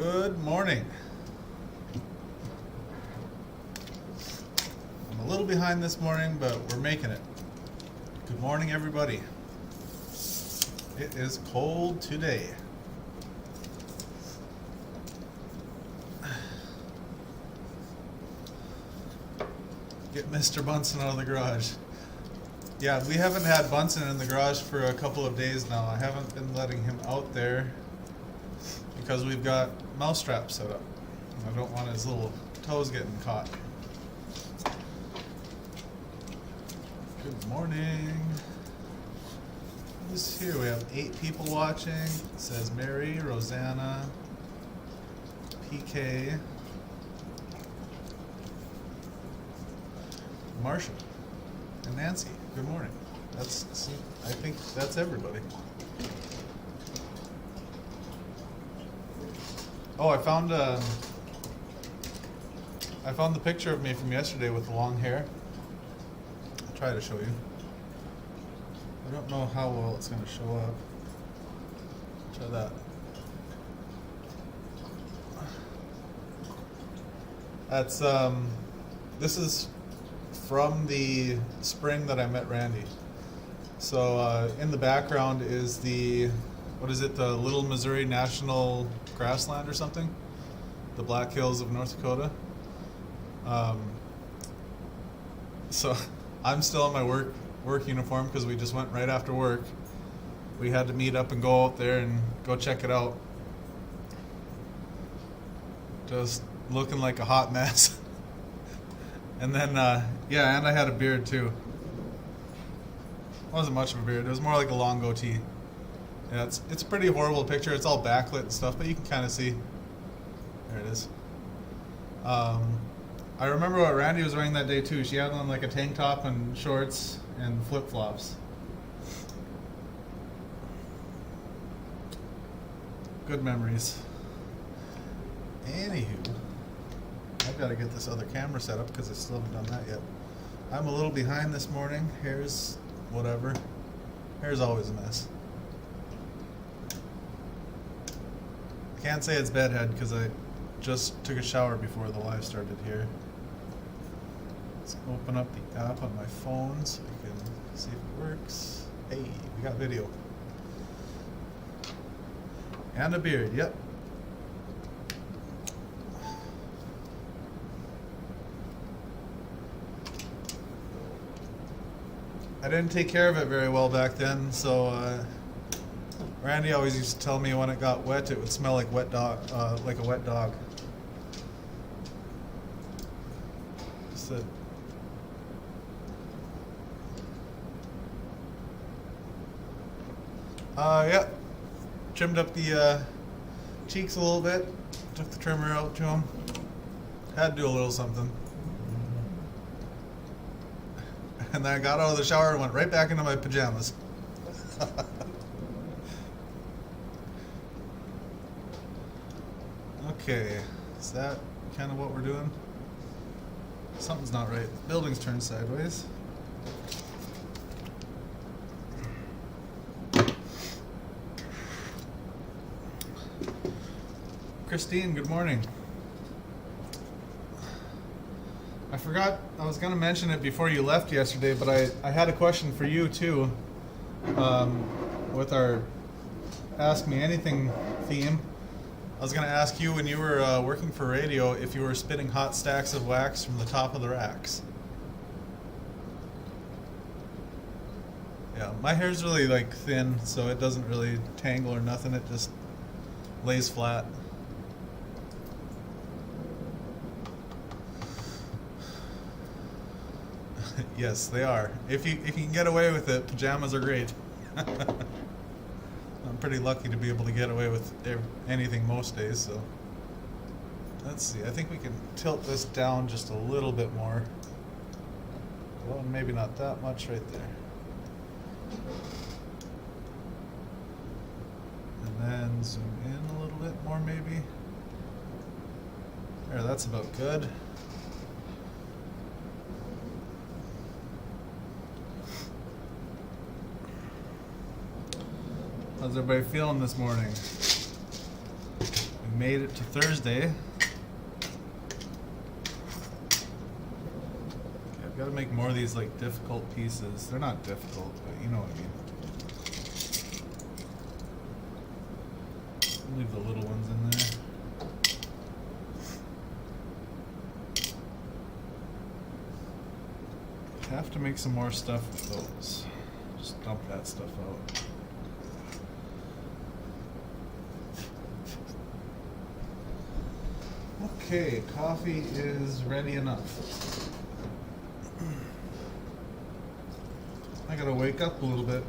Good morning. I'm a little behind this morning, but we're making it. Good morning, everybody. It is cold today. Get Mr. Bunsen out of the garage. Yeah, we haven't had Bunsen in the garage for a couple of days now. I haven't been letting him out there because we've got mouse traps set up. I don't want his little toes getting caught. Good morning. Who's here? We have 8 people watching. It says Mary, Rosanna, PK, Marshall, and Nancy. Good morning. I think that's everybody. Oh, I found the picture of me from yesterday with the long hair. I'll try to show you. I don't know how well it's going to show up. Try that. That's this is from the spring that I met Randy. So in the background is the Little Missouri National Grassland or something? The Black Hills of North Dakota. So I'm still in my work uniform because we just went right after work. We had to meet up and go out there and go check it out. Just looking like a hot mess. And then, and I had a beard too. It wasn't much of a beard. It was more like a long goatee. Yeah, it's a pretty horrible picture. It's all backlit and stuff, but you can kind of see. There it is. I remember what Randy was wearing that day too. She had on like a tank top and shorts and flip-flops. Good memories. Anywho, I've got to get this other camera set up because I still haven't done that yet. I'm a little behind this morning. Hair's whatever. Hair's always a mess. I can't say it's bedhead because I just took a shower before the live started here. Let's open up the app on my phone so we can see if it works. Hey, we got video. And a beard, yep. I didn't take care of it very well back then, so Randy always used to tell me when it got wet, it would smell like like a wet dog. So, yeah, trimmed up the cheeks a little bit, took the trimmer out to them. Had to do a little something. And then I got out of the shower and went right back into my pajamas. Okay, is that kind of what we're doing? Something's not right. The building's turned sideways. Christine, good morning. I forgot, I was going to mention it before you left yesterday, but I had a question for you too, with our Ask Me Anything theme. I was going to ask you when you were working for radio if you were spitting hot stacks of wax from the top of the racks. Yeah, my hair's really like thin, so it doesn't really tangle or nothing, it just lays flat. Yes, they are. If you can get away with it, pajamas are great. I'm pretty lucky to be able to get away with anything most days, so. Let's see, I think we can tilt this down just a little bit more. Well, maybe not that much right there. And then zoom in a little bit more maybe. There, that's about good. How's everybody feeling this morning? We made it to Thursday. Okay, I've got to make more of these like difficult pieces. They're not difficult, but you know what I mean. Leave the little ones in there. Have to make some more stuff with those. Just dump that stuff out. Okay, coffee is ready enough. I gotta wake up a little bit.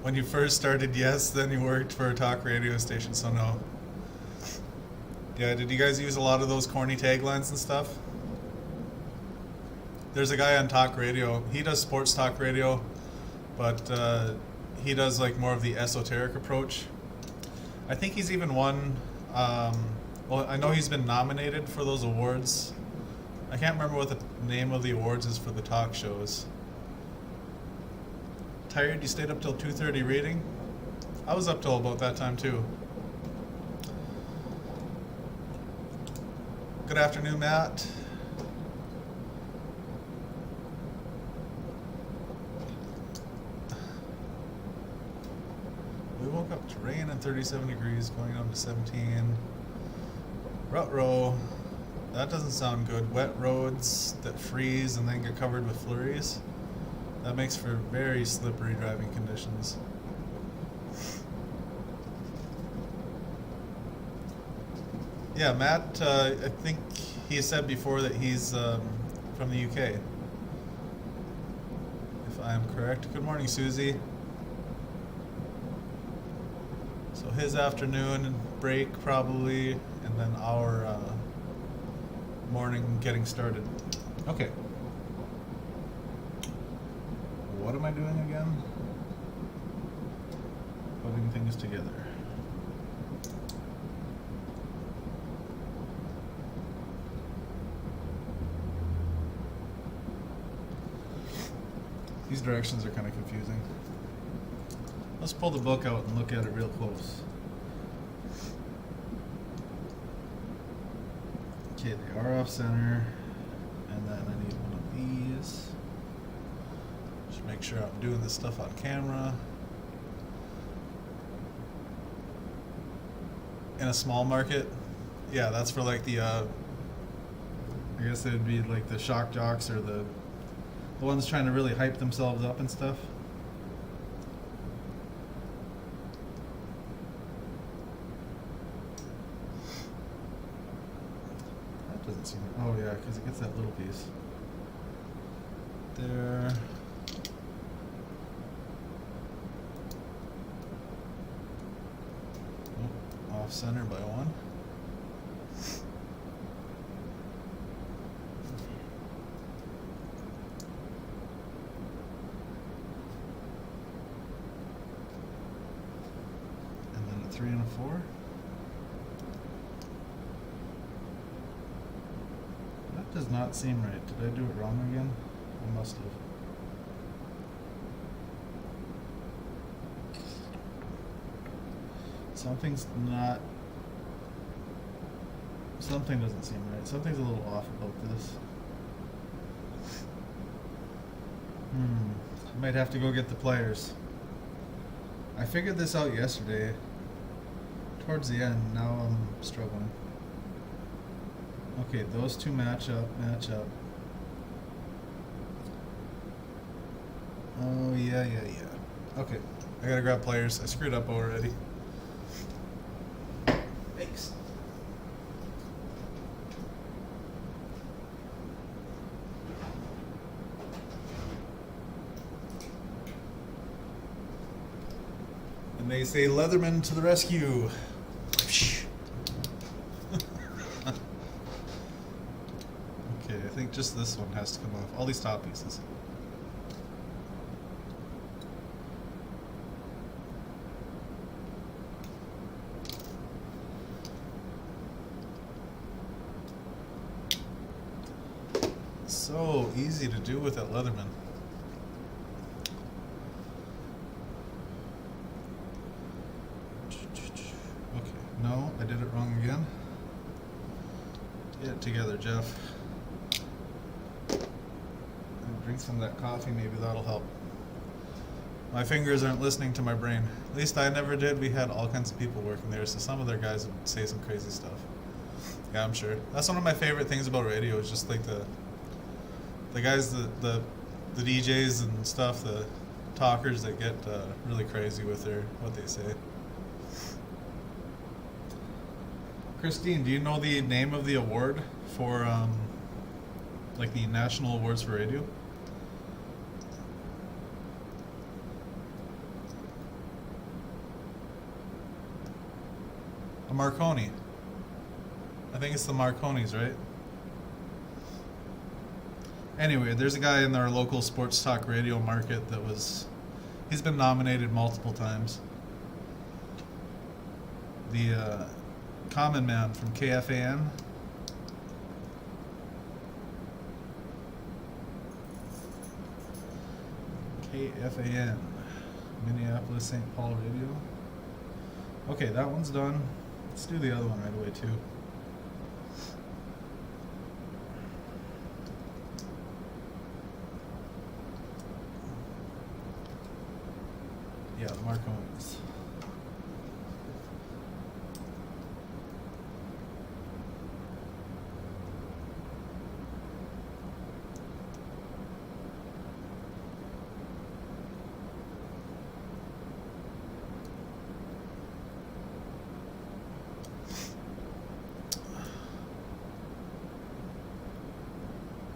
When you first started, yes, then you worked for a talk radio station, so no. Yeah, did you guys use a lot of those corny taglines and stuff? There's a guy on talk radio, he does sports talk radio, but he does like more of the esoteric approach. I think he's even won, well, I know he's been nominated for those awards. I can't remember what the name of the awards is for the talk shows. Tired? You stayed up till 2:30 reading? I was up till about that time too. Good afternoon, Matt. We woke up to rain and 37 degrees, going down to 17. Ruh-roh. That doesn't sound good. Wet roads that freeze and then get covered with flurries. That makes for very slippery driving conditions. Yeah, Matt, I think he said before that he's from the UK. If I am correct. Good morning, Susie. So his afternoon break probably, and then our morning getting started. Okay. What am I doing again? Putting things together. These directions are kind of confusing. Let's pull the book out and look at it real close. Okay, they are off center, and then I need one of these. Just make sure I'm doing this stuff on camera. In a small market, yeah, that's for like the, I guess it would be like the shock jocks or the ones trying to really hype themselves up and stuff. That doesn't seem, oh yeah, because it gets that little piece. There. Oh, off center by one. And then a 3 and a 4. That does not seem right. Did I do it wrong again? I must have. Something's not. Something doesn't seem right. Something's a little off about this. I might have to go get the pliers. I figured this out yesterday. Towards the end, now I'm struggling. Okay, those two match up, match up. Oh, yeah. Okay, I gotta grab pliers. I screwed up already. Thanks. And they say Leatherman to the rescue. Okay, I think just this one has to come off. All these top pieces. easy to do with that Leatherman. Okay, no, I did it wrong again. Get it together, Jeff. Drink some of that coffee, maybe that'll help. My fingers aren't listening to my brain. At least I never did. We had all kinds of people working there, so some of their guys would say some crazy stuff. Yeah, I'm sure. That's one of my favorite things about radio, is just like the guys, the DJs and stuff, the talkers that get really crazy with what they say. Christine, do you know the name of the award for like the National Awards for Radio? A Marconi. I think it's the Marconis, right? Anyway, there's a guy in our local sports talk radio market he's been nominated multiple times. The Common Man from KFAN. KFAN, Minneapolis, St. Paul Radio. Okay, that one's done. Let's do the other one right away too. Yeah, Marconis.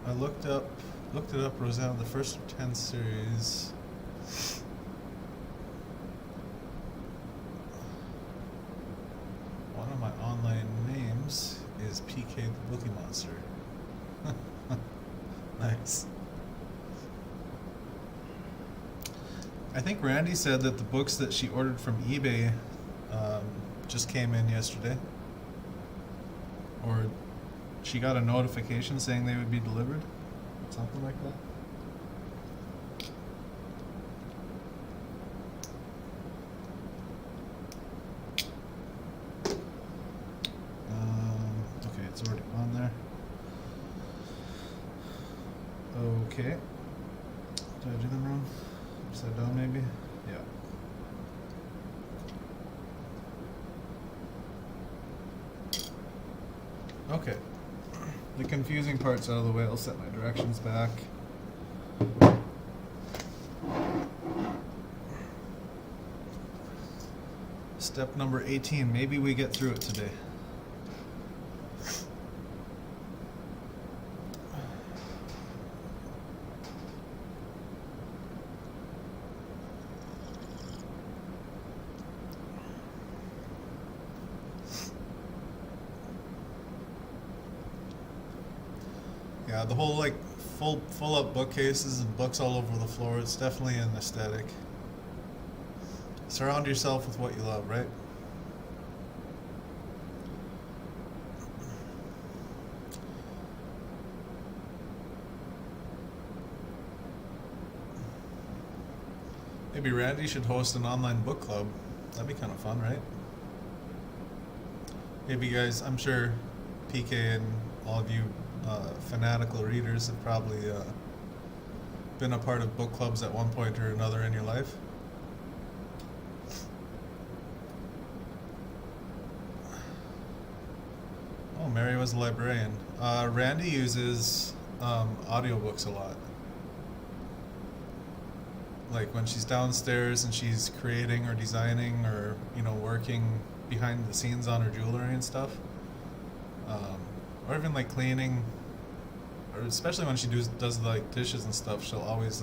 I looked it up, Rosanna, the first of 10 series. One of my online names is PK the Bookie Monster. Nice. I think Randy said that the books that she ordered from eBay just came in yesterday. Or she got a notification saying they would be delivered. Something like that. Okay, it's already on there. Okay. Did I do them wrong? Upside down maybe? Yeah. Okay. The confusing part's out of the way. I'll set my directions back. Step number 18. Maybe we get through it today. Yeah, the whole like full up bookcases and books all over the floor, it's definitely an aesthetic. Surround yourself with what you love, right? Maybe Randy should host an online book club. That'd be kind of fun, right? Maybe you guys, I'm sure PK and all of you fanatical readers have probably been a part of book clubs at one point or another in your life. Oh, Mary was a librarian. Randy uses audiobooks a lot. Like when she's downstairs and she's creating or designing or, working behind the scenes on her jewelry and stuff. Or even like cleaning, or especially when she does like dishes and stuff, she'll always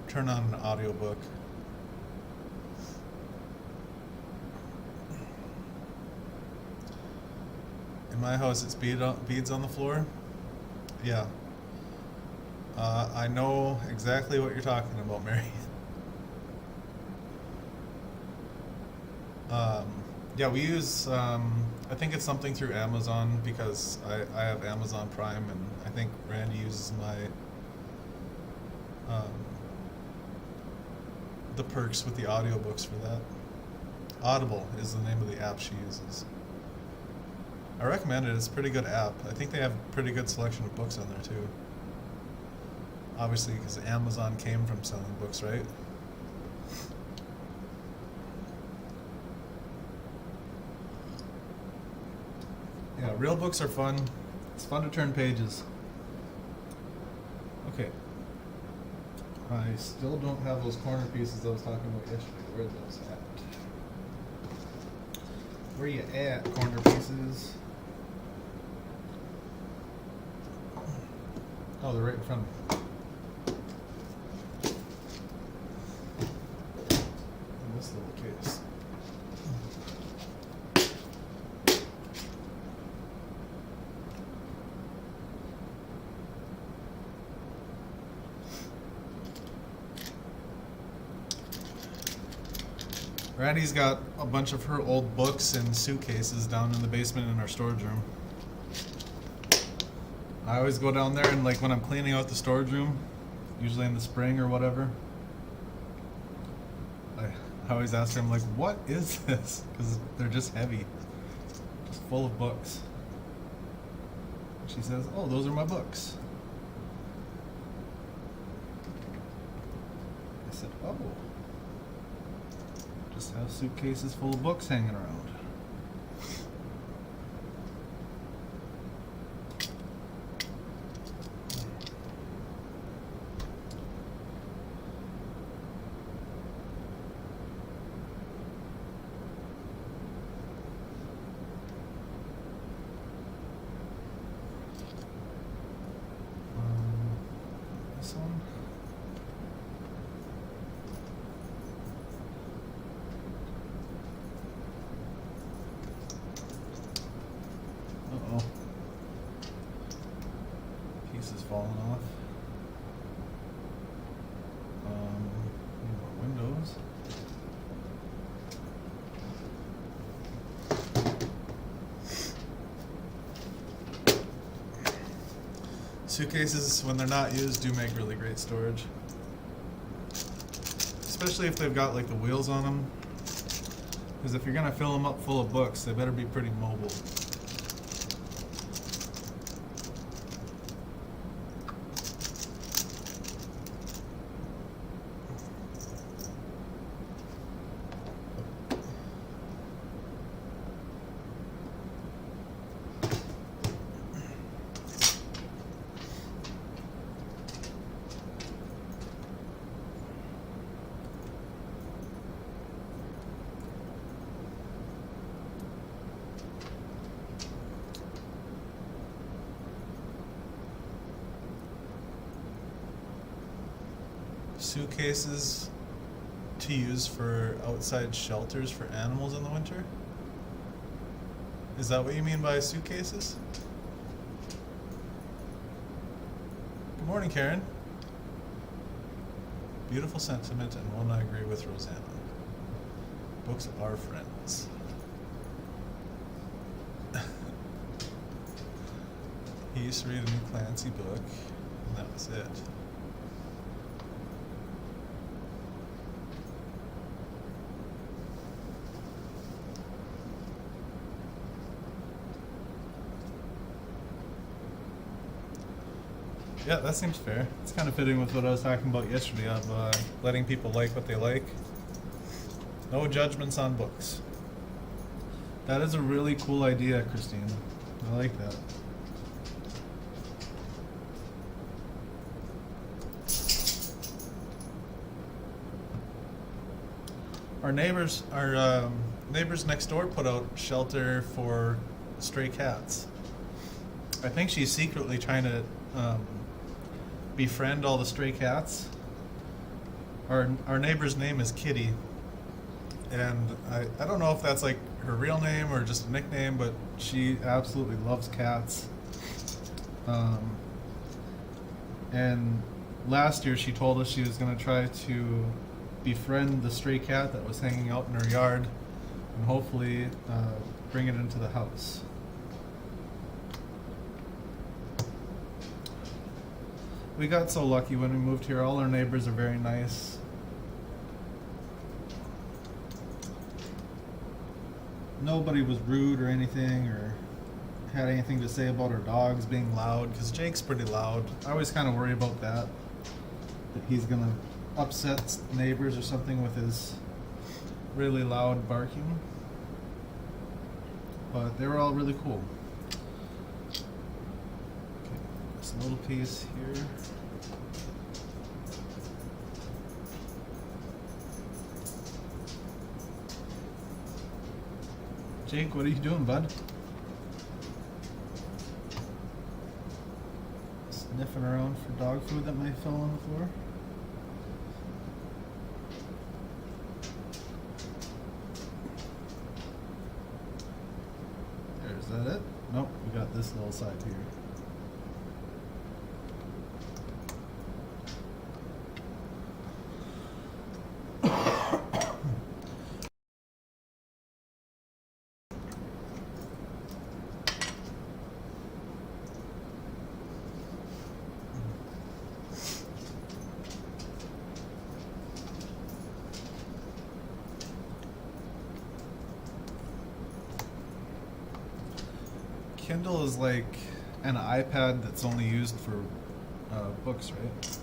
turn on an audiobook. In my house, it's beads on the floor. Yeah. I know exactly what you're talking about, Mary. Yeah, we use, I think it's something through Amazon because I have Amazon Prime, and I think Randy uses um, the perks with the audiobooks for that. Audible is the name of the app she uses. I recommend it. It's a pretty good app. I think they have a pretty good selection of books on there too. Obviously, because Amazon came from selling books, right? Yeah, real books are fun. It's fun to turn pages. Okay. I still don't have those corner pieces I was talking about yesterday. Where are those at? Where you at, corner pieces? Oh, they're right in front of me. In this little case. Randy's got a bunch of her old books and suitcases down in the basement in our storage room. I always go down there and, like, when I'm cleaning out the storage room, usually in the spring or whatever, I always ask him, like, what is this? Because they're just heavy, just full of books. And she says, oh, those are my books. I said, oh. Just have suitcases full of books hanging around. This one. Uh-oh. Pieces falling off. Need more windows. Suitcases, when they're not used, do make really great storage. Especially if they've got, like, the wheels on them. Because if you're going to fill them up full of books, they better be pretty mobile. Suitcases to use for outside shelters for animals in the winter? Is that what you mean by suitcases? Good morning, Karen. Beautiful sentiment, and one I agree with Rosanna. Books are friends. He used to read a new Clancy book, and that was it. Yeah, that seems fair. It's kind of fitting with what I was talking about yesterday of letting people like what they like. No judgments on books. That is a really cool idea, Christine. I like that. Our neighbors next door put out shelter for stray cats. I think she's secretly trying to befriend all the stray cats. Our neighbor's name is Kitty, and I don't know if that's like her real name or just a nickname, but she absolutely loves cats. And last year she told us she was going to try to befriend the stray cat that was hanging out in her yard and hopefully bring it into the house. We got so lucky when we moved here. All our neighbors are very nice. Nobody was rude or anything, or had anything to say about our dogs being loud, because Jake's pretty loud. I always kind of worry about that he's gonna upset neighbors or something with his really loud barking. But they were all really cool. Okay, this little piece here. Jake, what are you doing, bud? Sniffing around for dog food that might fall on the floor. There's that it? Nope, we got this little side here. Kindle is like an iPad that's only used for books, right?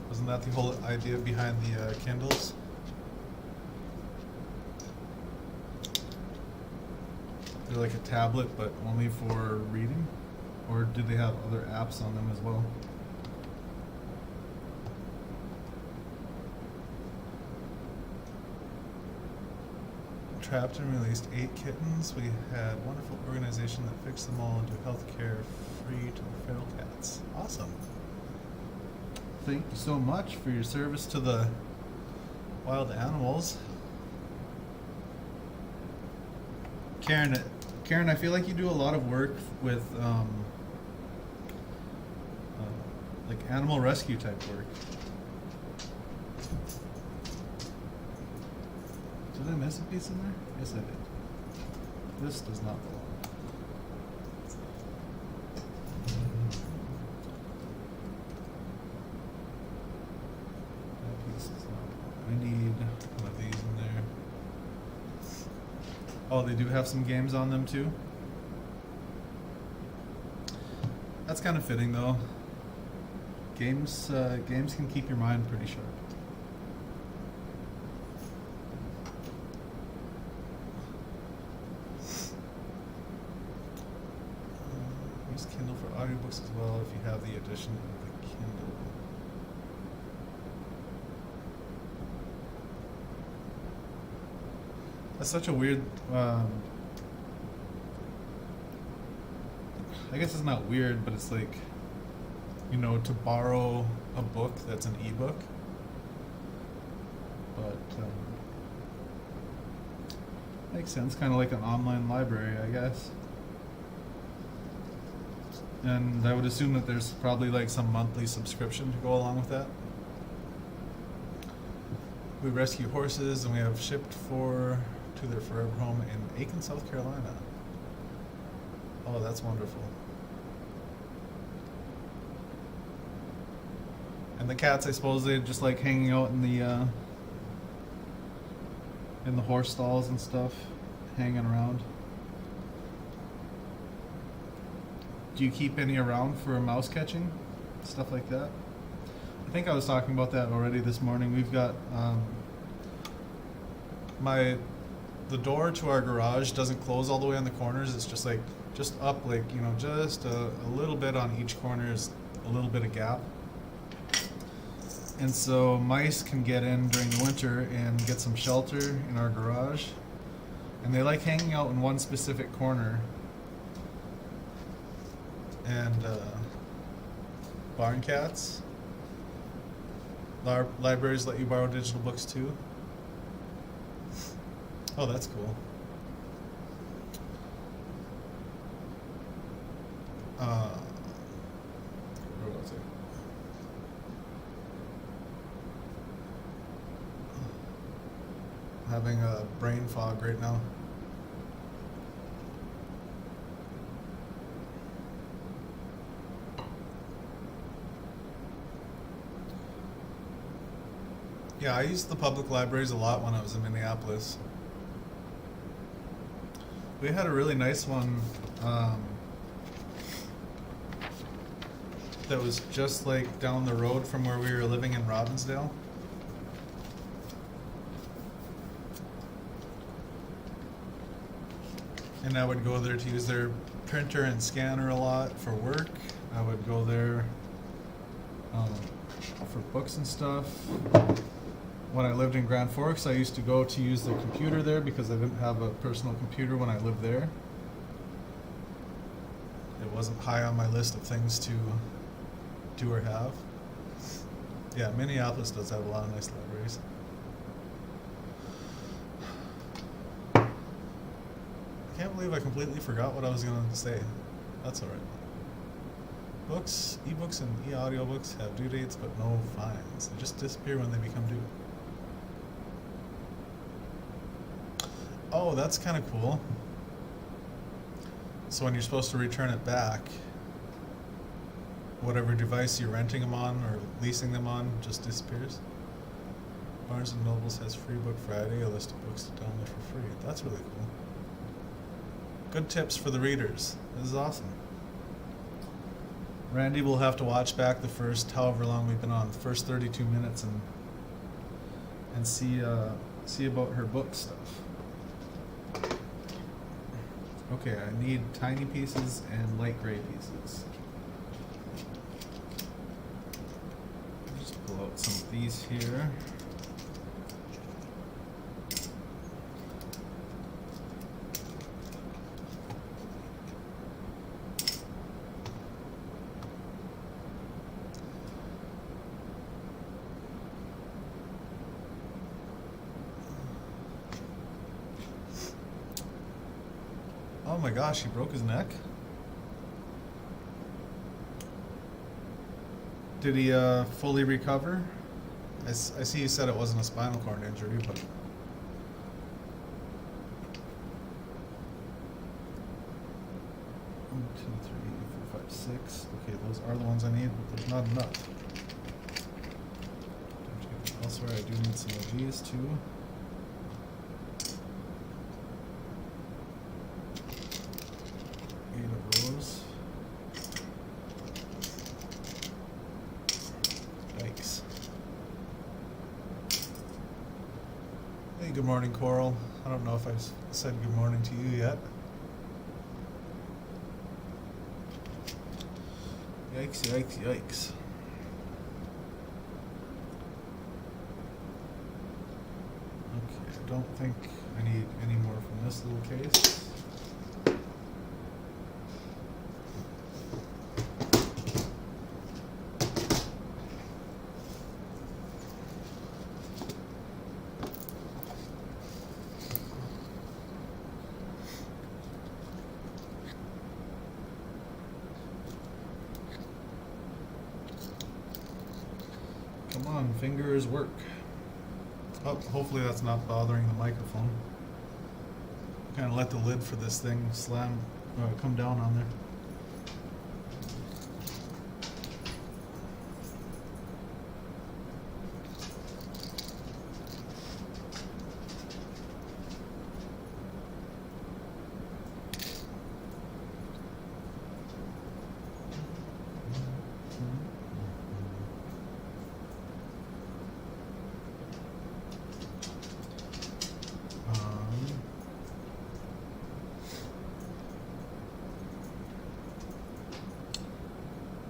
Wasn't that the whole idea behind the Kindles? They're like a tablet, but only for reading? Or do they have other apps on them as well? Trapped and released 8 kittens. We had a wonderful organization that fixed them all into healthcare free to the feral cats. Awesome. Thank you so much for your service to the wild animals. Karen, I feel like you do a lot of work with like animal rescue type work. Did I miss a piece in there? Yes, I did. This does not belong. That piece does not belong. I need one of these in there. Oh, they do have some games on them too? That's kind of fitting though. Games can keep your mind pretty sharp. Use Kindle for audiobooks as well if you have the edition of the Kindle. That's such a weird, I guess it's not weird, but it's like, you know, to borrow a book that's an ebook. But, makes sense, kind of like an online library, I guess. And I would assume that there's probably like some monthly subscription to go along with that. We rescue horses and we have shipped 4 to their forever home in Aiken, South Carolina. Oh, that's wonderful. And the cats, I suppose they're just like hanging out in the horse stalls and stuff, hanging around. Do you keep any around for mouse catching? Stuff like that? I think I was talking about that already this morning. We've got the door to our garage doesn't close all the way on the corners. It's just up like, you know, just a little bit on each corner is a little bit of gap. And so mice can get in during the winter and get some shelter in our garage. And they like hanging out in one specific corner. And barn cats. Libraries let you borrow digital books too. Oh, that's cool. Where was it? Having a brain fog right now. Yeah, I used the public libraries a lot when I was in Minneapolis. We had a really nice one that was just like down the road from where we were living in Robbinsdale. And I would go there to use their printer and scanner a lot for work. I would go there for books and stuff. When I lived in Grand Forks, I used to go to use the computer there because I didn't have a personal computer when I lived there. It wasn't high on my list of things to do or have. Yeah, Minneapolis does have a lot of nice libraries. I can't believe I completely forgot what I was going to say. That's alright. Books, ebooks, and e-audiobooks have due dates but no fines. They just disappear when they become due. Oh, that's kind of cool. So when you're supposed to return it back, whatever device you're renting them on or leasing them on just disappears. Barnes & Nobles has Free Book Friday, a list of books to download for free. That's really cool. Good tips for the readers. This is awesome. Randy will have to watch back the first however long we've been on, the first 32 minutes and see about her book stuff. Okay, I need tiny pieces and light gray pieces. Just pull out some of these here. Oh my gosh, he broke his neck? Did he fully recover? I see you said it wasn't a spinal cord injury, but... One, two, three, four, five, six. Okay, those are the ones I need, but there's not enough. Elsewhere, I do need some of these too. Good morning, Coral. I don't know if I've said good morning to you yet. Yikes, yikes, yikes. Okay, I don't think I need any more from this little case. Come on, fingers work. Oh, hopefully that's not bothering the microphone. Kind of let the lid for this thing come down on there.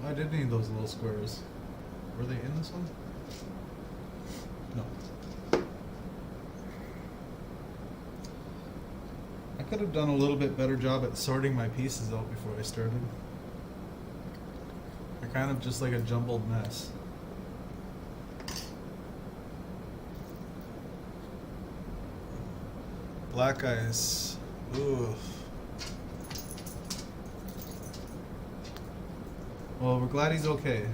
I did need those little squares. Were they in this one? No. I could have done a little bit better job at sorting my pieces out before I started. They're kind of just like a jumbled mess. Black ice. Ooh. Well, we're glad he's okay.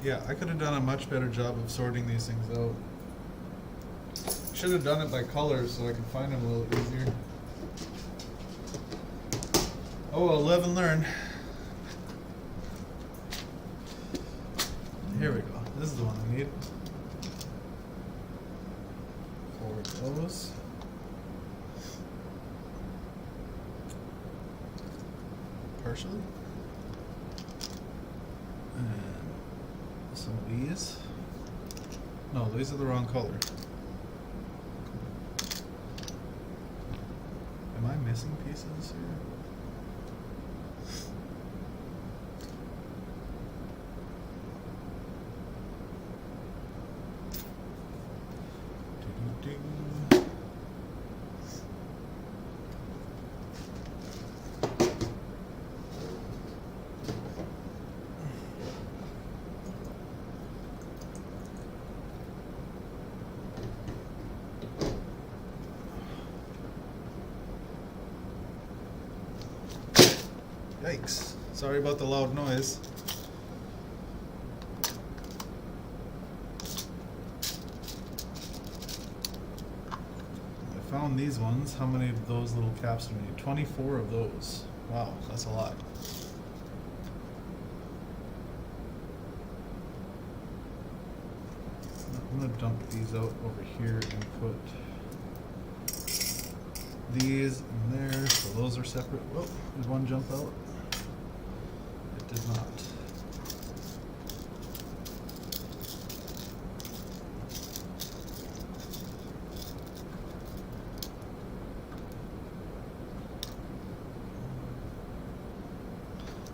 Yeah, I could have done a much better job of sorting these things out. Should have done it by colors so I could find them a little easier. Oh, well, live and learn. Here we go. This is the one I need. 4 of those. Partially. And some of these. No, these are the wrong color. Am I missing pieces here? Yikes. Sorry about the loud noise. I found these ones. How many of those little caps do we need? 24 of those. Wow, that's a lot. I'm going to dump these out over here and put these in there, so those are separate. Whoa, did one jump out? It did not.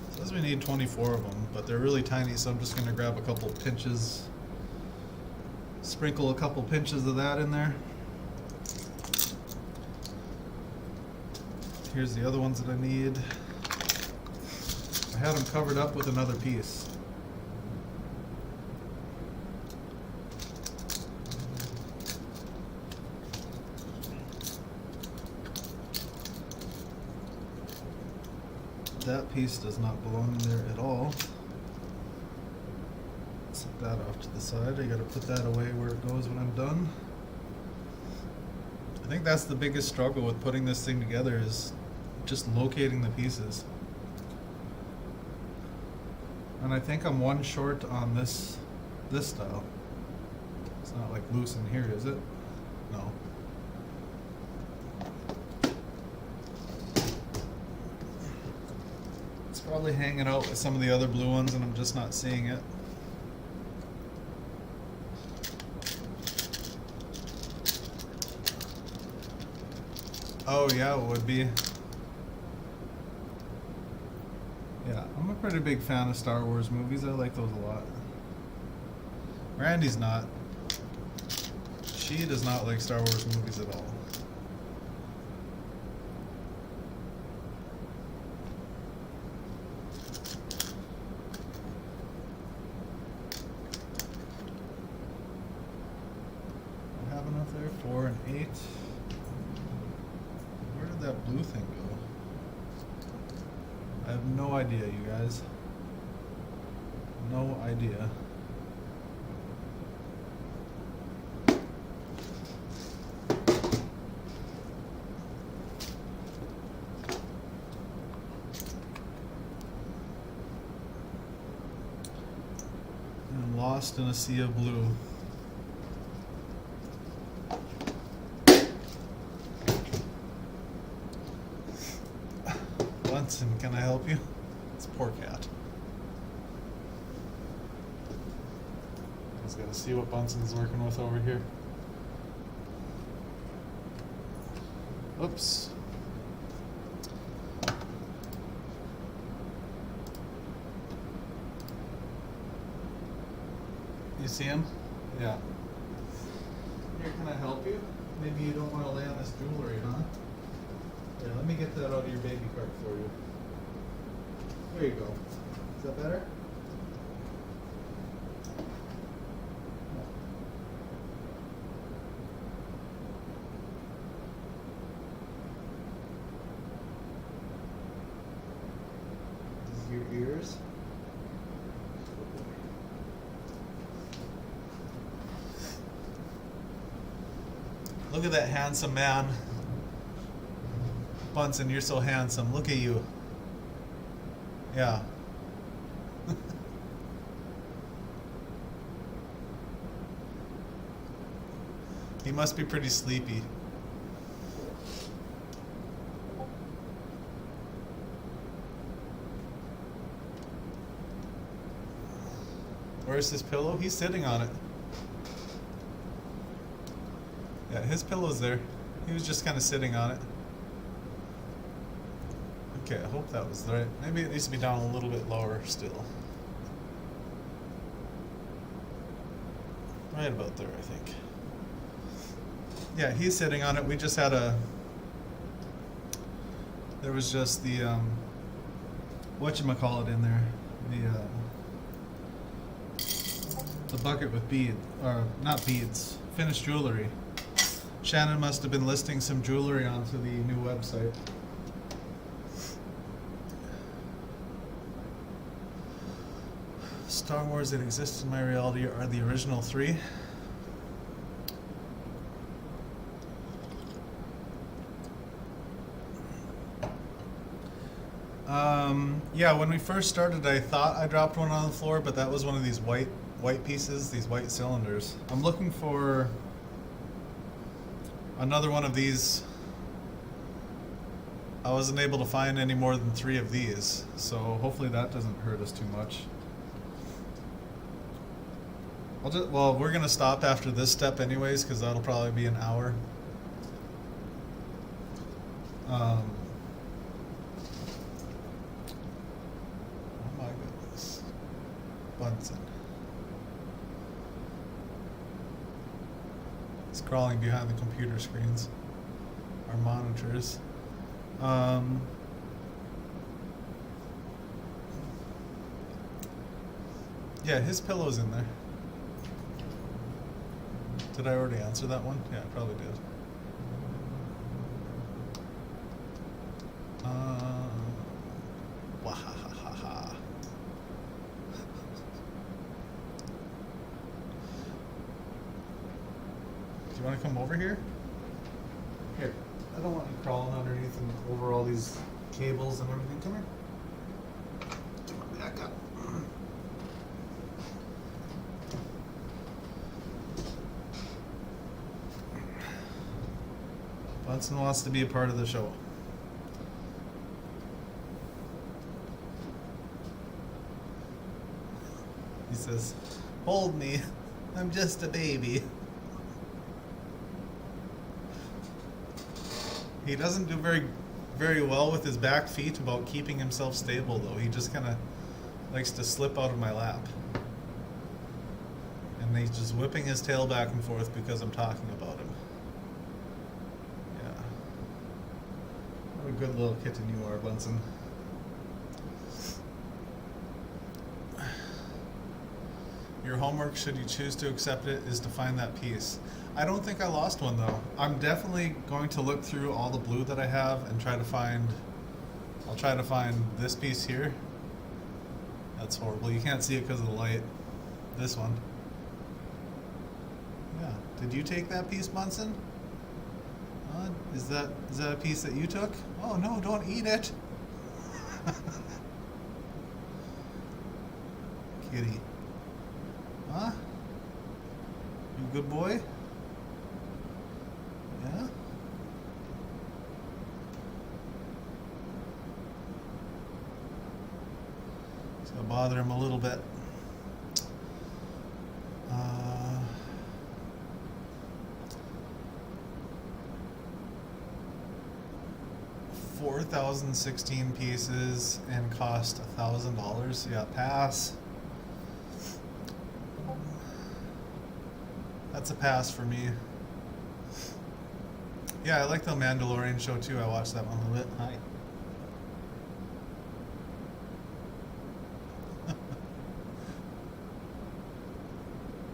It says we need 24 of them, but they're really tiny, so I'm just going to grab a couple pinches, sprinkle a couple pinches of that in there. Here's the other ones that I need. I had them covered up with another piece. That piece does not belong in there at all. Set that off to the side. I gotta put that away where it goes when I'm done. I think that's the biggest struggle with putting this thing together, is just locating the pieces. And I think I'm one short on this style. It's not like loose in here, is it? No. It's probably hanging out with some of the other blue ones and I'm just not seeing it. Oh yeah, it would be. Yeah, I'm a pretty big fan of Star Wars movies. I like those a lot. Randy's not. She does not like Star Wars movies at all. I have enough there, 4 and 8. Where did that blue thing go? I have no idea, you guys. No idea. I'm lost in a sea of blue. Bunsen, can I help you? It's poor cat. Just gotta see what Bunsen's working with over here. Oops. You see him? Yeah. Here, can I help you? Maybe you don't want to lay on this jewelry, huh? Yeah, let me get that out of your baby cart for you. There you go. Is that better? This is your ears. Look at that handsome man. Bunsen, you're so handsome. Look at you. Yeah. He must be pretty sleepy. Where's his pillow? He's sitting on it. Yeah, his pillow's there. He was just kind of sitting on it. Okay, I hope that was right. Maybe it needs to be down a little bit lower still. Right about there, I think. Yeah, he's sitting on it. We just had a... There was just the, whatchamacallit in there. The bucket with bead, or not beads, finished jewelry. Shannon must have been listing some jewelry onto the new website. Star Wars that exist in my reality are the original 3. Yeah, when we first started, I thought I dropped one on the floor, but that was one of these white pieces, these white cylinders. I'm looking for another one of these. I wasn't able to find any more than 3 of these, so hopefully that doesn't hurt us too much. Well, we're gonna stop after this step anyways, because that'll probably be an hour. Oh my goodness, Bunsen. It's crawling behind the computer screens, our monitors. Yeah, his pillow's in there. Did I already answer that one? Yeah, I probably did. Wahahaha. Do you want to come over here? Here. I don't want you crawling underneath and over all these cables and everything. Come here. Come on, back up. Bunsen wants to be a part of the show. He says, "Hold me, I'm just a baby." He doesn't do very well with his back feet about keeping himself stable, though. He just kind of likes to slip out of my lap. And he's just whipping his tail back and forth because I'm talking about him. Yeah. What a good little kitten you are, Bunsen. Your homework, should you choose to accept it, is to find that piece. I don't think I lost one, though. I'm definitely going to look through all the blue that I have and try to find... I'll try to find this piece here. That's horrible. You can't see it because of the light. This one. Yeah. Did you take that piece, Bunsen? Is that a piece that you took? Oh, no, don't eat it. Kitty. Huh? You good boy? Yeah? It's gonna bother him a little bit. 4,016 pieces and cost $1,000. Yeah, pass. That's a pass for me. Yeah, I like the Mandalorian show too. I watched that one a little bit. Hi.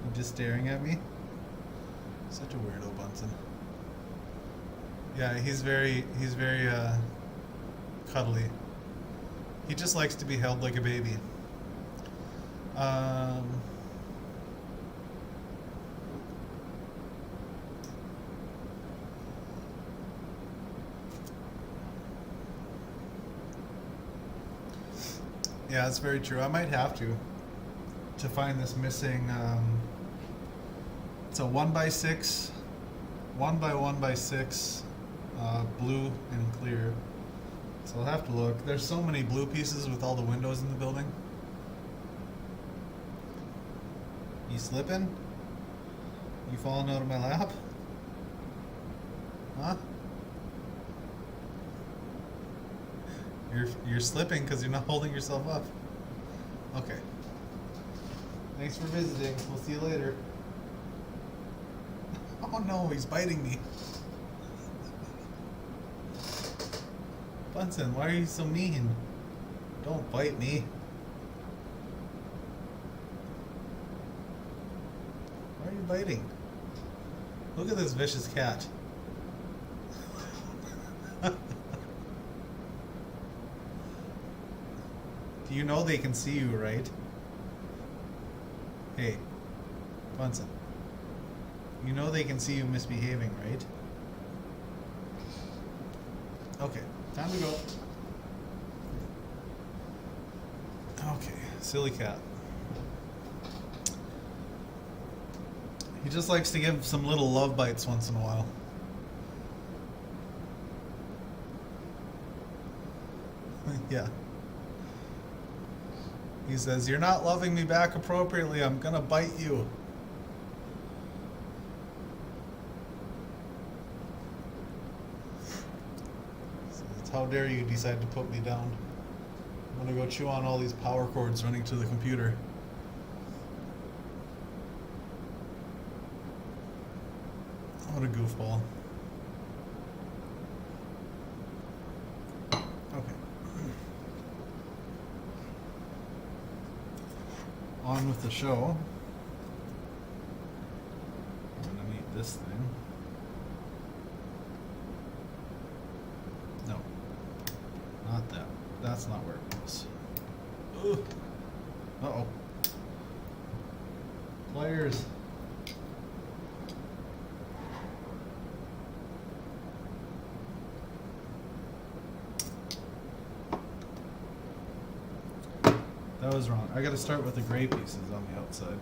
You just staring at me? Such a weirdo, Bunsen. Yeah, he's very cuddly. He just likes to be held like a baby. Yeah, that's very true. I might have to find this missing. It's a 1x6 1x1x6, blue and clear. So I'll have to look. There's so many blue pieces with all the windows in the building. You slipping? You falling out of my lap? Huh? You're slipping because you're not holding yourself up. Okay. Thanks for visiting. We'll see you later. Oh no, he's biting me. Bunsen, why are you so mean? Don't bite me. Why are you biting? Look at this vicious cat. You know they can see you, right? Hey, Bunsen. You know they can see you misbehaving, right? Okay, time to go. Okay, silly cat. He just likes to give some little love bites once in a while. Yeah. He says, "You're not loving me back appropriately. I'm gonna bite you." Says, "How dare you decide to put me down? I'm gonna go chew on all these power cords running to the computer." What a goofball. Okay. On with the show. I'm gonna need this thing. No. Not that. That's not where it goes. Ugh. Uh-oh. Pliers. That was wrong. I gotta start with the gray pieces on the outside.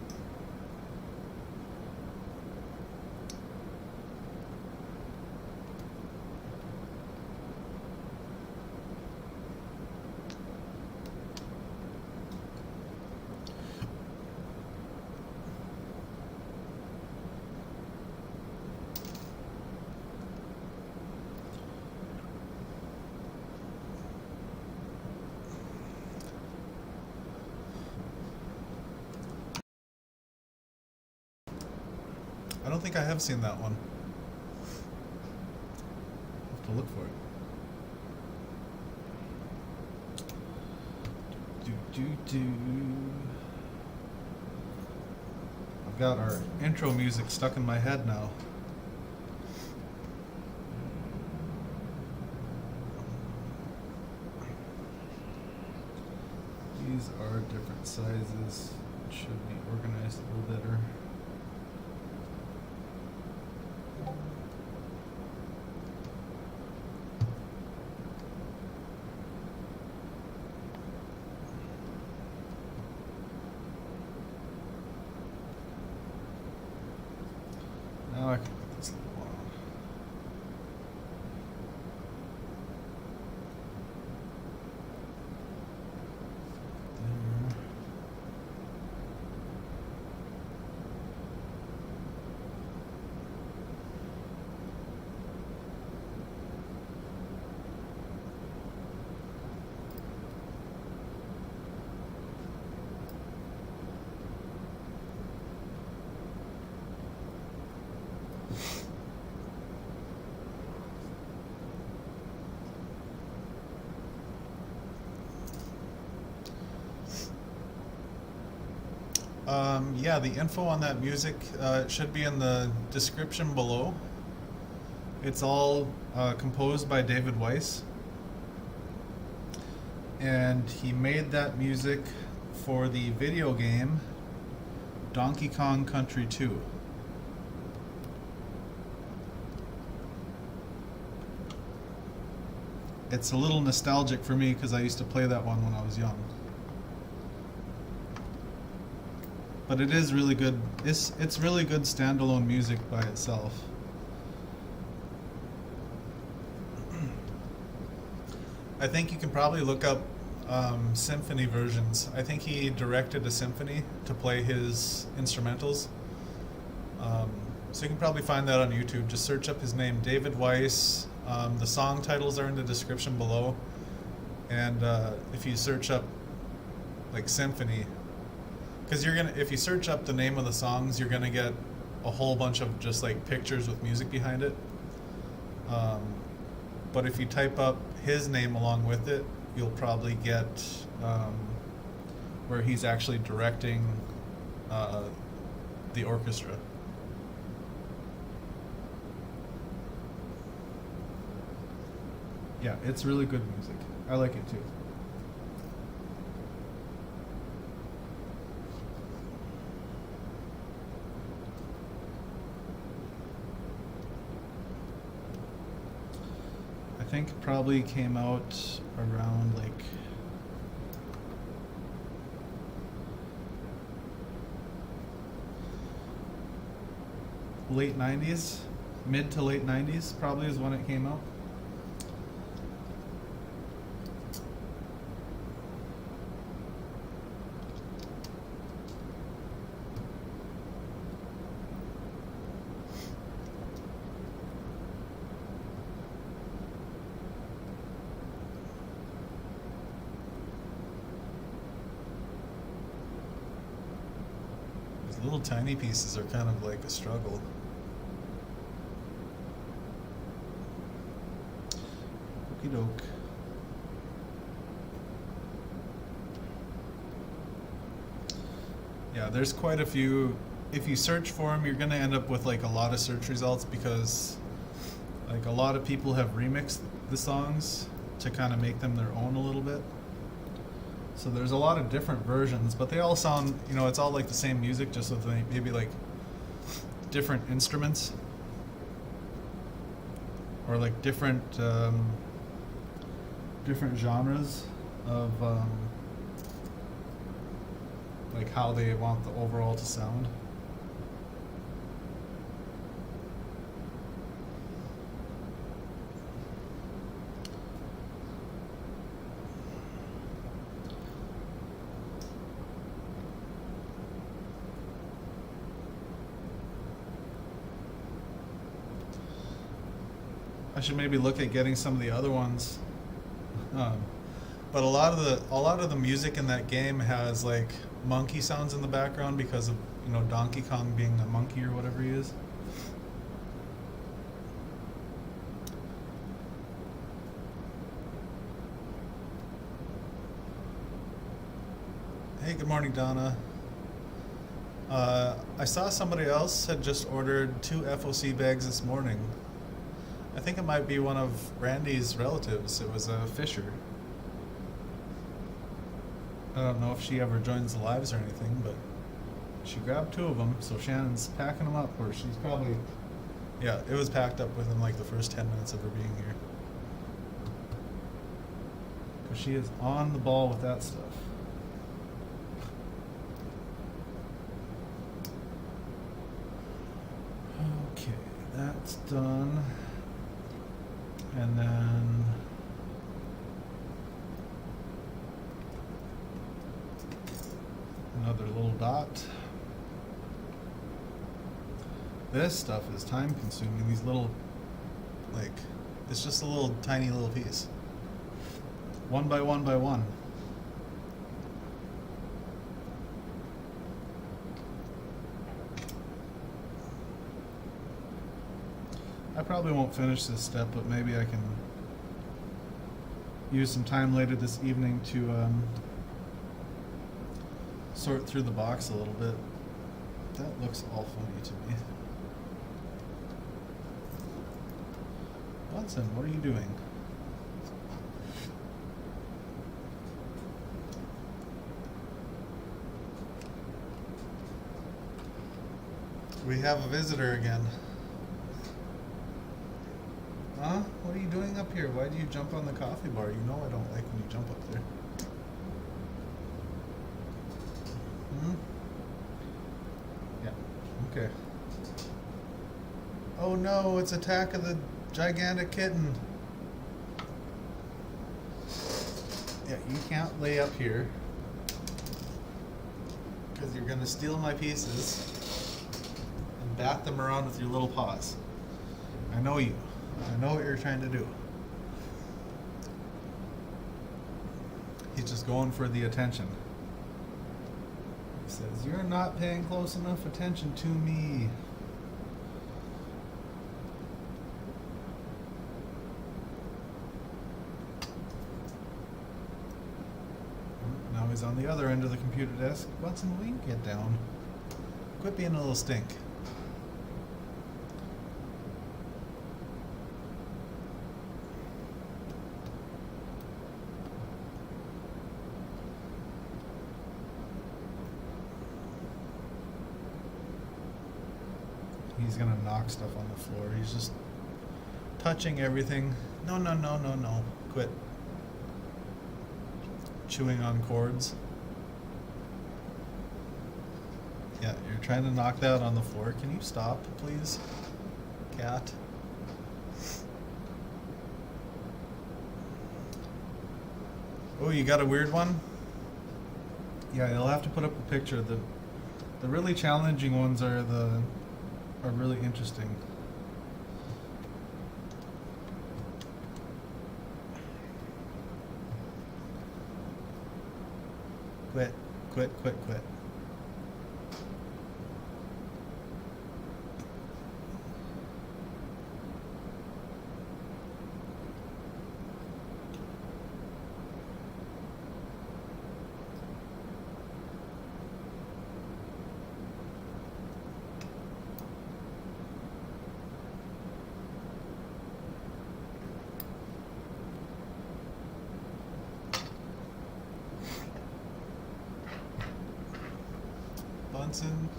I don't think I have seen that one. I have to look for it. I've got our intro music stuck in my head now. These are different sizes. It should be organized a little better. Now I can put this little one on. There. Yeah, the info on that music should be in the description below. It's all composed by David Weiss. And he made that music for the video game Donkey Kong Country 2. It's a little nostalgic for me because I used to play that one when I was young. But it is really good. It's really good standalone music by itself. I think you can probably look up symphony versions. I think he directed a symphony to play his instrumentals. So you can probably find that on YouTube. Just search up his name, David Weiss. The song titles are in the description below. And if you search up like symphony, because if you search up the name of the songs, you're gonna get a whole bunch of just like pictures with music behind it. But if you type up his name along with it, you'll probably get where he's actually directing the orchestra. Yeah, it's really good music. I like it too. I think it probably came out around like late 90s, mid to late 90s probably is when it came out. These little tiny pieces are kind of like a struggle. Okie doke. Yeah, there's quite a few. If you search for them, you're going to end up with like a lot of search results because like a lot of people have remixed the songs to kind of make them their own a little bit. So there's a lot of different versions, but they all sound, it's all like the same music, just with maybe like different instruments or like different genres of like how they want the overall to sound. I should maybe look at getting some of the other ones. But a lot of the music in that game has like monkey sounds in the background because of Donkey Kong being a monkey or whatever he is. Hey, good morning, Donna. I saw somebody else had just ordered 2 FOC bags this morning. I think it might be one of Randy's relatives. It was a Fisher. I don't know if she ever joins the lives or anything, but she grabbed 2 of them, so Shannon's packing them up, or she's probably... Yeah, it was packed up within like the first 10 minutes of her being here. Because she is on the ball with that stuff. Okay, that's done. And then another little dot. This stuff is time consuming. These little, like, it's just a little tiny little piece. 1 by 1 by 1. I probably won't finish this step, but maybe I can use some time later this evening to sort through the box a little bit. That looks all funny to me. Watson, what are you doing? We have a visitor again. Huh? What are you doing up here? Why do you jump on the coffee bar? You know I don't like when you jump up there. Yeah. Okay. Oh no, it's Attack of the Gigantic Kitten. Yeah, you can't lay up here because you're gonna steal my pieces and bat them around with your little paws. I know you. I know what you're trying to do. He's just going for the attention. He says, "You're not paying close enough attention to me." Now he's on the other end of the computer desk. Bunsen, will you get down? Quit being a little stink. He's gonna knock stuff on the floor. He's just touching everything. No, no, no, no, no. Quit. Chewing on cords. Yeah, you're trying to knock that on the floor. Can you stop, please? Cat. Oh, you got a weird one? Yeah, you'll have to put up a picture. The really challenging ones are really interesting. Quit, quit, quit, quit. Bunsen,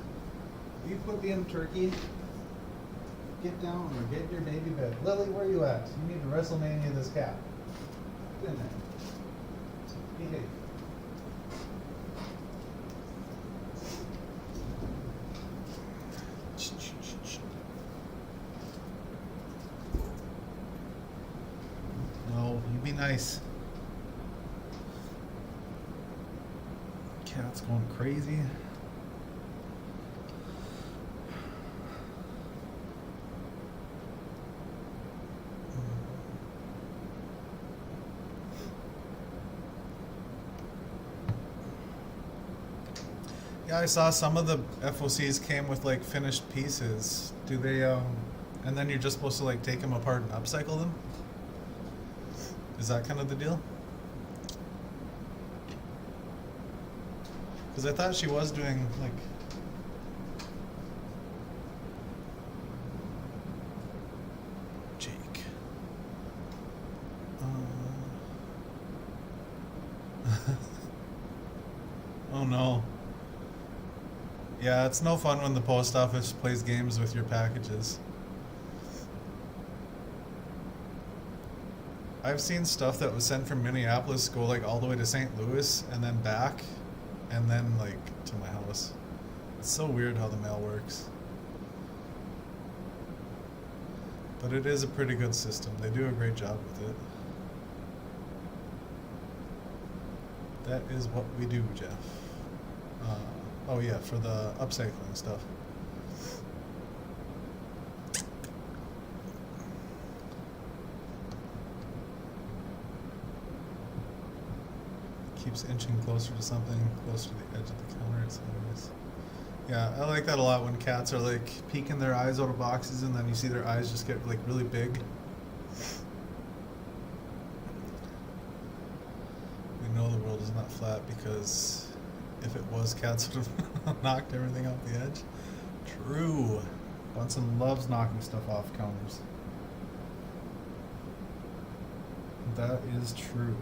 you put me in turkey. Get down or get in your baby bed. Lily, where are you at? You need to WrestleMania this cat. Get in there. Behave. No, you be nice. Cat's going crazy. Yeah, I saw some of the FOCs came with like finished pieces. Do they, and then you're just supposed to like take them apart and upcycle them? Is that kind of the deal? Because I thought she was doing like... Jake. Oh no. Yeah, it's no fun when the post office plays games with your packages. I've seen stuff that was sent from Minneapolis go like all the way to St. Louis and then back and then like to my house. It's so weird how the mail works. But it is a pretty good system. They do a great job with it. That is what we do, Jeff. Oh yeah, for the upcycling stuff. Keeps inching closer to something, closer to the edge of the counter. It's nice. Yeah, I like that a lot when cats are like peeking their eyes out of boxes and then you see their eyes just get like really big. We know the world is not flat because if it was, cats would have knocked everything off the edge. True. Bunsen loves knocking stuff off counters. That is true.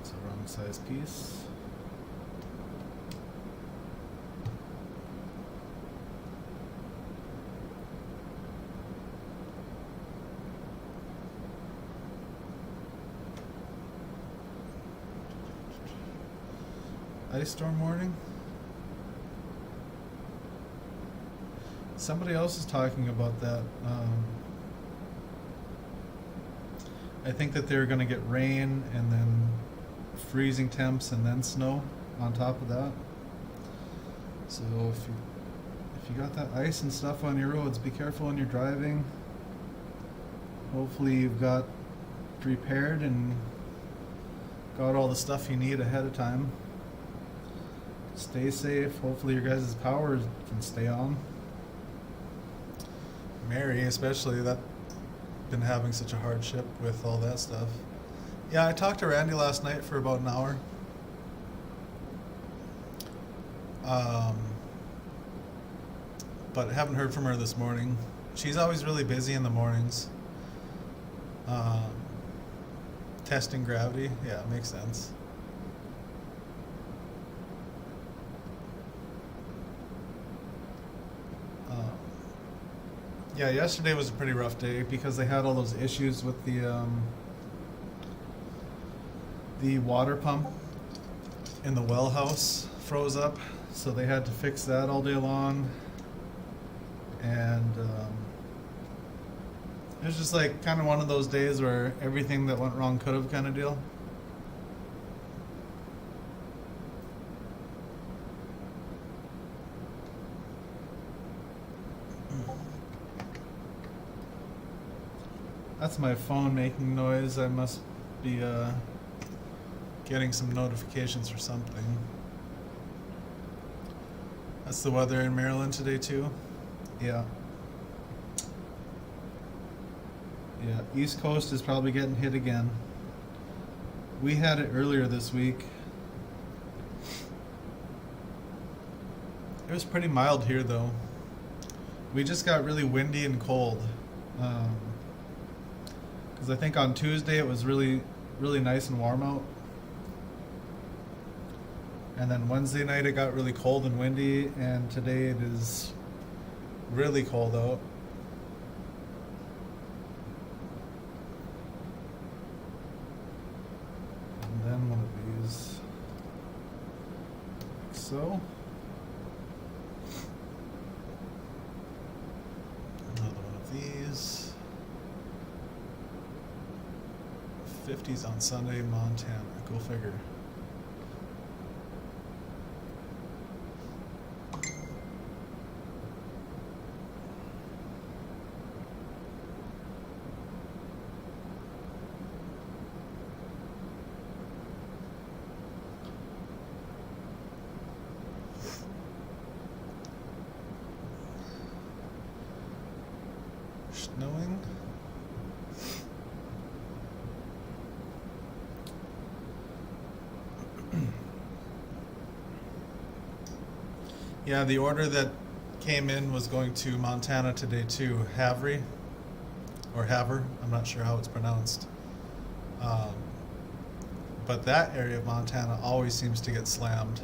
It's a wrong size piece. Ice storm warning? Somebody else is talking about that. I think that they're going to get rain and then freezing temps and then snow on top of that. So if you got that ice and stuff on your roads, be careful when you're driving. Hopefully you've got prepared and got all the stuff you need ahead of time. Stay safe. Hopefully your guys' power can stay on. Mary especially, that been having such a hardship with all that stuff. Yeah, I talked to Randy last night for about an hour. But haven't heard from her this morning. She's always really busy in the mornings. Testing gravity, yeah, makes sense. Yeah, yesterday was a pretty rough day because they had all those issues with the water pump in the well house froze up, so they had to fix that all day long. And it was just like kind of one of those days where everything that went wrong could have kind of deal. That's my phone making noise. I must be getting some notifications or something. That's the weather in Maryland today too. Yeah. Yeah, East Coast is probably getting hit again. We had it earlier this week. It was pretty mild here though. We just got really windy and cold. Because I think on Tuesday it was really, really nice and warm out. And then Wednesday night it got really cold and windy, and today it is really cold out. And then one of these, like so. Another one of these. 50s on Sunday, Montana. Go figure. Snowing. Yeah, the order that came in was going to Montana today too, Havre, or Havre, I'm not sure how it's pronounced. But that area of Montana always seems to get slammed.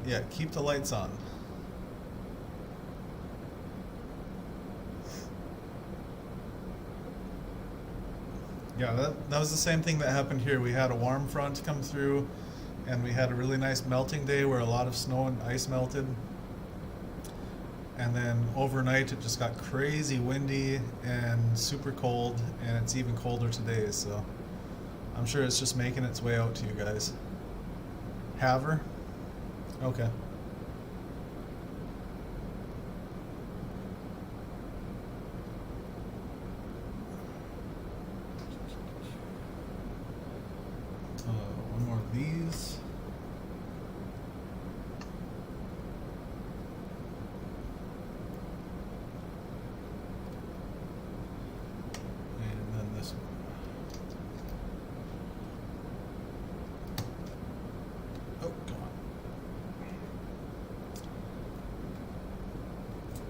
Yeah, keep the lights on. Yeah, that was the same thing that happened here. We had a warm front come through, and we had a really nice melting day where a lot of snow and ice melted. And then overnight it just got crazy windy and super cold, and it's even colder today, so I'm sure it's just making its way out to you guys. Havre? Okay. One more of these. And then this one. Oh, come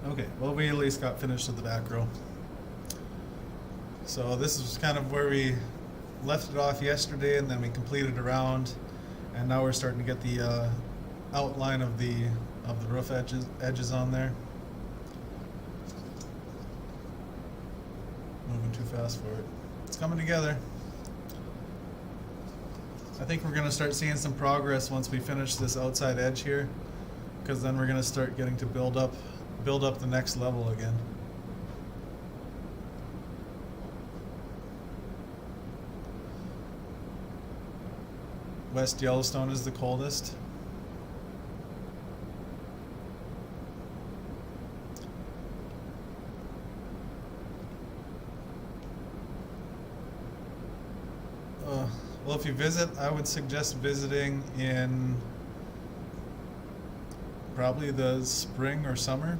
on. Okay, well, we at least got finished with the back row. So this is kind of where we left it off yesterday, and then we completed a round, and now we're starting to get the outline of the roof edges on there. moving too fast for it. It's coming together. I think we're going to start seeing some progress once we finish this outside edge here, because then we're going to start getting to build up the next level again. West Yellowstone is the coldest. Well, if you visit, I would suggest visiting in probably the spring or summer.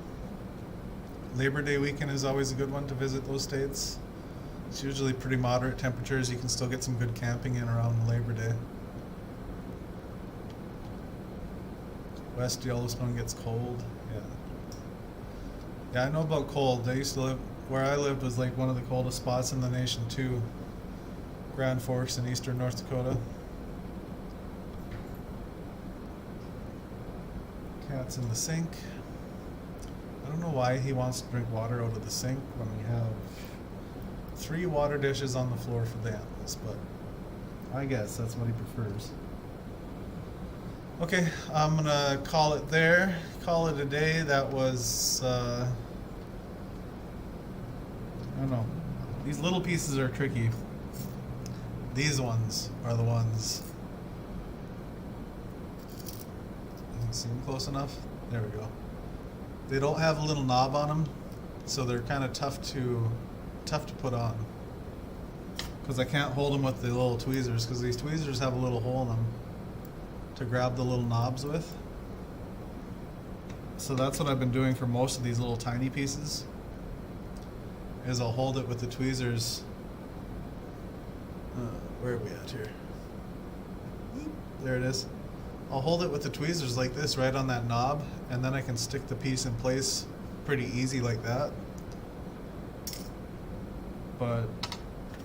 Labor Day weekend is always a good one to visit those states. It's usually pretty moderate temperatures. You can still get some good camping in around Labor Day. West Yellowstone gets cold. Yeah, I know about cold. I used to live where I lived was like one of the coldest spots in the nation too. Grand Forks in eastern North Dakota. Cat's in the sink. I don't know why he wants to drink water out of the sink when we have 3 water dishes on the floor for the animals, but I guess that's what he prefers. Okay, I'm gonna call it there. Call it a day. That was, I don't know. These little pieces are tricky. These ones are the ones. You can see them close enough? There we go. They don't have a little knob on them, so they're kind of tough to put on. Because I can't hold them with the little tweezers, because these tweezers have a little hole in them to grab the little knobs with. So that's what I've been doing for most of these little tiny pieces, is I'll hold it with the tweezers. Where are we at here? There it is. I'll hold it with the tweezers like this right on that knob, and then I can stick the piece in place pretty easy like that. But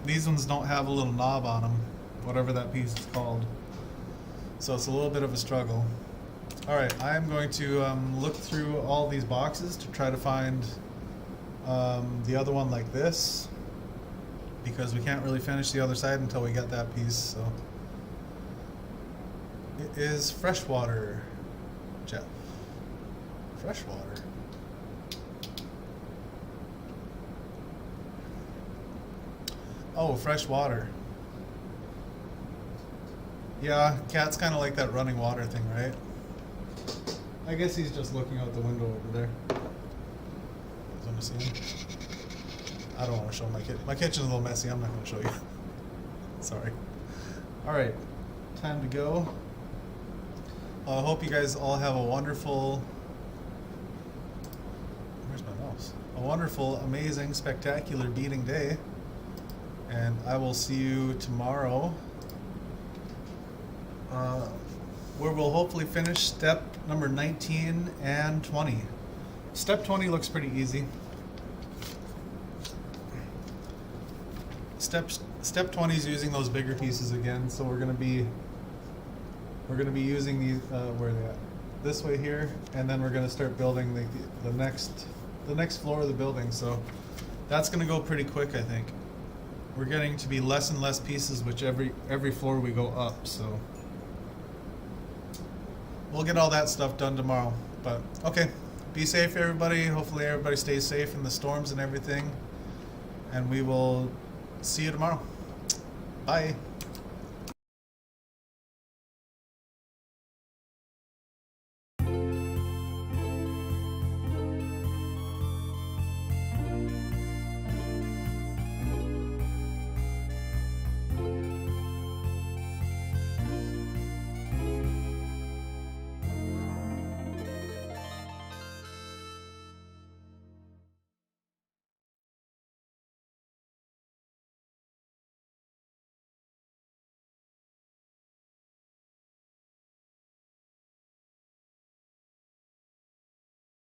these ones don't have a little knob on them, whatever that piece is called. So it's a little bit of a struggle. Alright, I'm going to look through all these boxes to try to find the other one like this, because we can't really finish the other side until we get that piece. So it is freshwater, Jeff. Freshwater. Oh, fresh water. Yeah, cat's kind of like that running water thing, right? I guess he's just looking out the window over there. You want to see him? I don't want to show my kitchen. My kitchen's a little messy. I'm not going to show you. Sorry. All right, time to go. I hope you guys all have a wonderful. Where's my mouse? A wonderful, amazing, spectacular beading day, and I will see you tomorrow, where we'll hopefully finish step number 19 and 20. Step 20 looks pretty easy. Step 20 is using those bigger pieces again, so we're gonna be using these where are they at? This way here, and then we're gonna start building the next floor of the building. So that's gonna go pretty quick, I think. We're getting to be less and less pieces which every floor we go up. So we'll get all that stuff done tomorrow. But okay, be safe, everybody. Hopefully everybody stays safe in the storms and everything, and we will see you tomorrow. Bye.